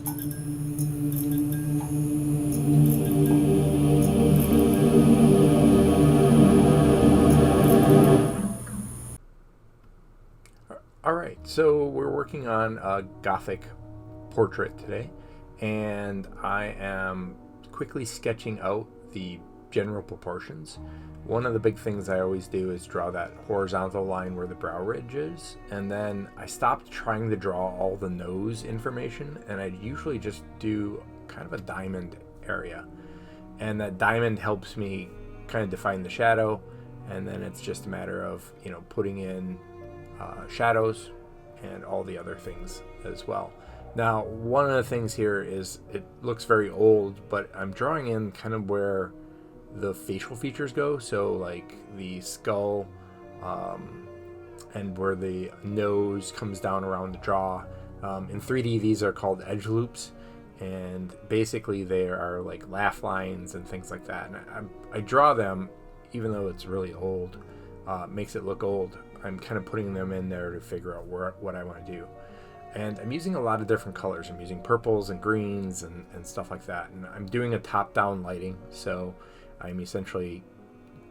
All right, so we're working on a Gothic portrait today, and I am quickly sketching out the general proportions. One of the big things I always do is draw that horizontal line where the brow ridge is, and then I stopped trying to draw all the nose information, and I usually just do kind of a diamond area. And that diamond helps me kind of define the shadow, and then it's just a matter of, putting in shadows and all the other things as well. Now, one of the things here is it looks very old, but I'm drawing in kind of where the facial features go, so like the skull, and where the nose comes down around the jaw. In 3D, these are called edge loops, and basically they are like laugh lines and things like that. And I draw them, even though it's really old, makes it look old. I'm kind of putting them in there to figure out what I want to do. And I'm using a lot of different colors. I'm using purples and greens and stuff like that. And I'm doing a top-down lighting, so I'm essentially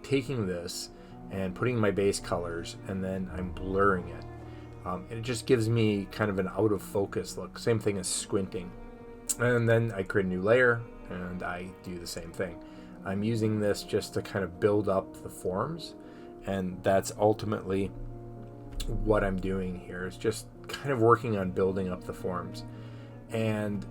taking this and putting my base colors, and then I'm blurring it. And it just gives me kind of an out-of-focus look. Same thing as squinting. And then I create a new layer, and I do the same thing. I'm using this just to kind of build up the forms, and that's ultimately what I'm doing here, is just kind of working on building up the forms. And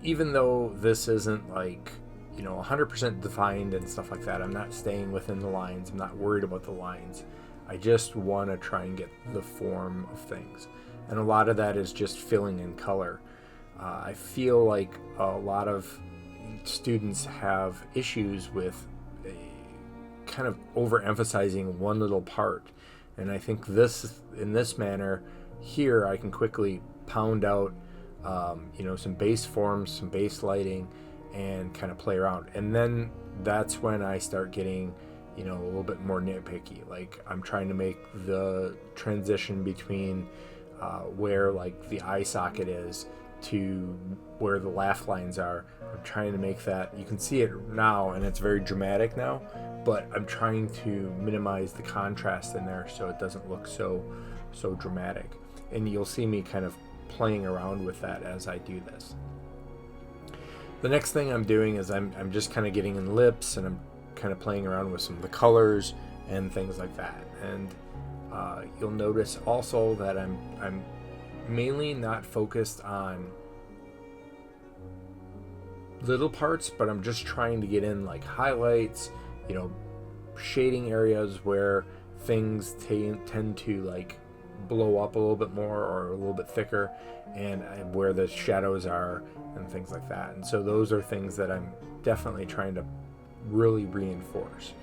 even though this isn't like 100% defined and stuff like that, I'm not staying within the lines. I'm not worried about the lines. I just want to try and get the form of things, and a lot of that is just filling in color. I feel like a lot of students have issues with kind of overemphasizing one little part, and I think in this manner here I can quickly pound out some base forms, some base lighting, and kind of play around. And then that's when I start getting a little bit more nitpicky. Like, I'm trying to make the transition between where like the eye socket is to where the laugh lines are. I'm trying to make that, you can see it now and it's very dramatic now, but I'm trying to minimize the contrast in there so it doesn't look so dramatic. And you'll see me kind of playing around with that as I do this. The next thing I'm doing is I'm just kind of getting in lips, and I'm kind of playing around with some of the colors and things like that. And you'll notice also that I'm mainly not focused on little parts, but I'm just trying to get in like highlights, shading areas where things tend to like blow up a little bit more or a little bit thicker, and where the shadows are and things like that. And so those are things that I'm definitely trying to really reinforce.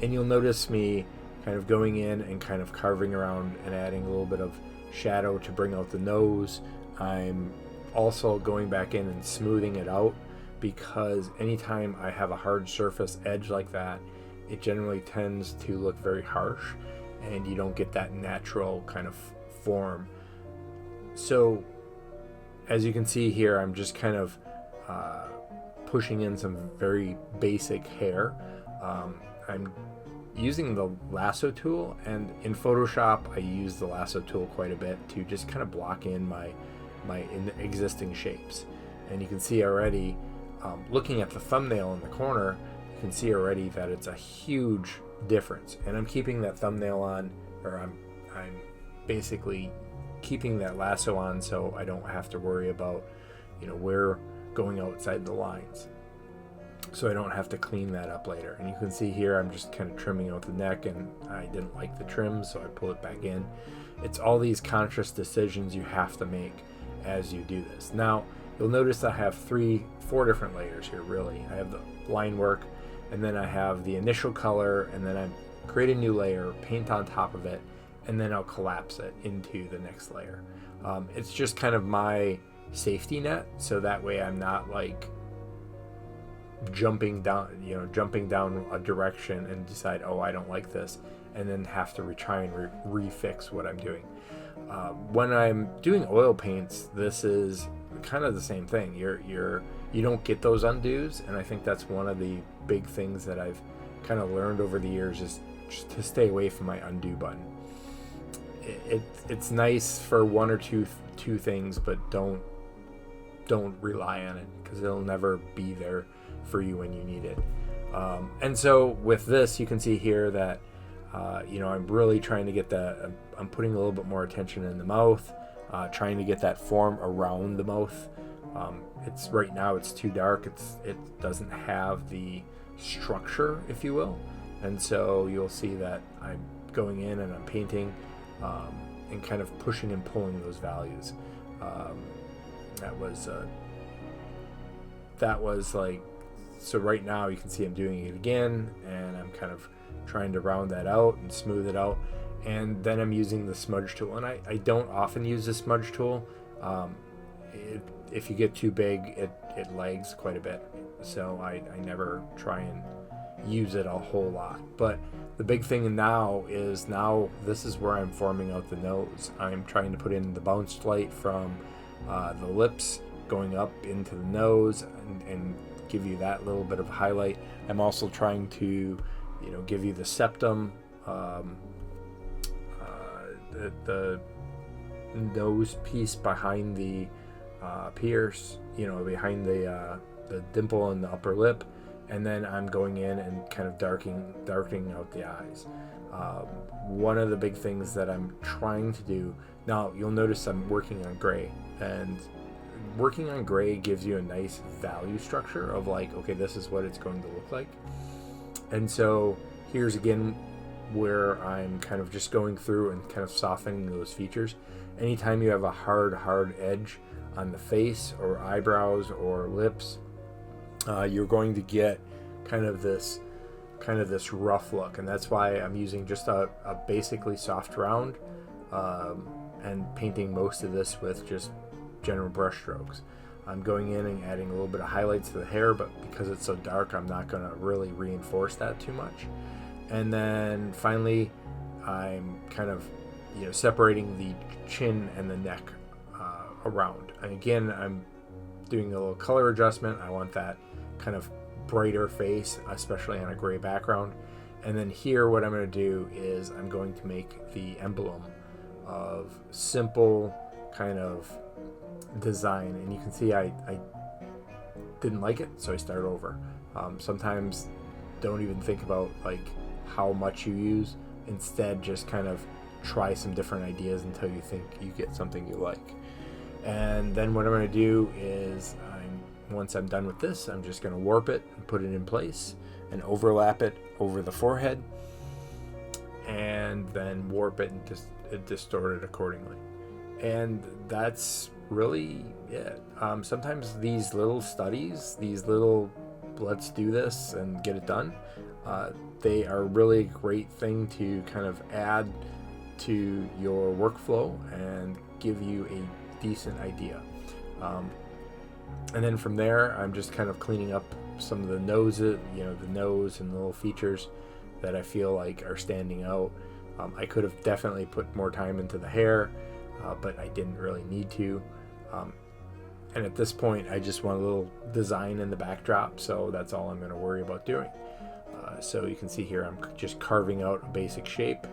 And you'll notice me kind of going in and kind of carving around and adding a little bit of shadow to bring out the nose. I'm also going back in and smoothing it out, because anytime I have a hard surface edge like that, it generally tends to look very harsh, and you don't get that natural kind of form. So as you can see here, I'm just kind of pushing in some very basic hair. I'm using the lasso tool, and in Photoshop I use the lasso tool quite a bit to just kind of block in my existing shapes. And you can see already, looking at the thumbnail in the corner, you can see already that it's a huge difference. And I'm keeping that thumbnail on, or I'm basically keeping that lasso on, so I don't have to worry about where going outside the lines, so I don't have to clean that up later. And you can see here I'm just kind of trimming out the neck, and I didn't like the trim, so I pull it back in. It's all these conscious decisions you have to make as you do this. Now you'll notice I have 4 different layers here really. I have the line work, and then I have the initial color, and then I create a new layer, paint on top of it, and then I'll collapse it into the next layer. It's just kind of my safety net, so that way I'm not like jumping down a direction and decide, oh, I don't like this, and then have to try and refix what I'm doing. When I'm doing oil paints, this is kind of the same thing. You don't get those undos, and I think that's one of the big things that I've kind of learned over the years is just to stay away from my undo button. It's nice for one or two things, but don't rely on it, because it'll never be there for you when you need it. And so with this, you can see here that I'm really trying to get that. I'm putting a little bit more attention in the mouth, trying to get that form around the mouth. It's right now it's too dark. It doesn't have the structure, if you will, and so you'll see that I'm going in and I'm painting and kind of pushing and pulling those values. That was like, so right now you can see I'm doing it again, and I'm kind of trying to round that out and smooth it out, and then I'm using the smudge tool. And I don't often use the smudge tool. If you get too big, it lags quite a bit, so I never try and use it a whole lot. But the big thing now this is where I'm forming out the nose. I'm trying to put in the bounced light from the lips going up into the nose and give you that little bit of highlight. I'm also trying to give you the septum, the nose piece behind the pierce, behind the dimple in the upper lip, and then I'm going in and kind of darkening out the eyes. One of the big things that I'm trying to do now, you'll notice I'm working on gray, and working on gray gives you a nice value structure of like, okay, this is what it's going to look like. And so here's again where I'm kind of just going through and kind of softening those features. Anytime you have a hard edge on the face or eyebrows or lips, you're going to get kind of this rough look, and that's why I'm using just a basically soft round and painting most of this with just general brush strokes. I'm going in and adding a little bit of highlights to the hair, but because it's so dark, I'm not going to really reinforce that too much. And then finally, I'm kind of separating the chin and the neck around. And again, I'm doing a little color adjustment. I want that kind of brighter face, especially on a gray background. And then here, what I'm going to do is I'm going to make the emblem of simple kind of design, and you can see I didn't like it, so I started over. Sometimes don't even think about like how much you use, instead just kind of try some different ideas until you think you get something you like. And then what I'm going to do is once I'm done with this, I'm just going to warp it and put it in place and overlap it over the forehead, and then warp it and distort it accordingly. And that's really it. Sometimes these little studies, let's do this and get it done, they are really a great thing to kind of add to your workflow and give you a decent idea. And then from there, I'm just kind of cleaning up some of the nose and the little features that I feel like are standing out. I could have definitely put more time into the hair, but I didn't really need to. And at this point, I just want a little design in the backdrop, so that's all I'm going to worry about doing. So you can see here, I'm just carving out a basic shape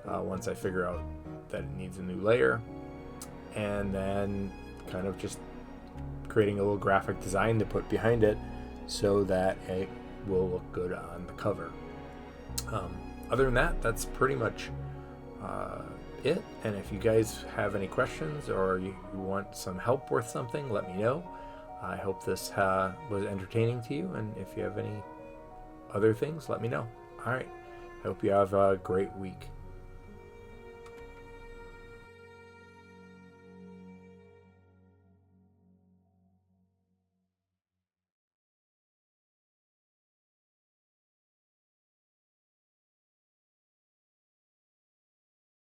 once I figure out that it needs a new layer, and then kind of just creating a little graphic design to put behind it so that it will look good on the cover. Other than that, that's pretty much it. And if you guys have any questions or you want some help with something, let me know. I hope this was entertaining to you, and if you have any other things, let me know. All right, I hope you have a great week.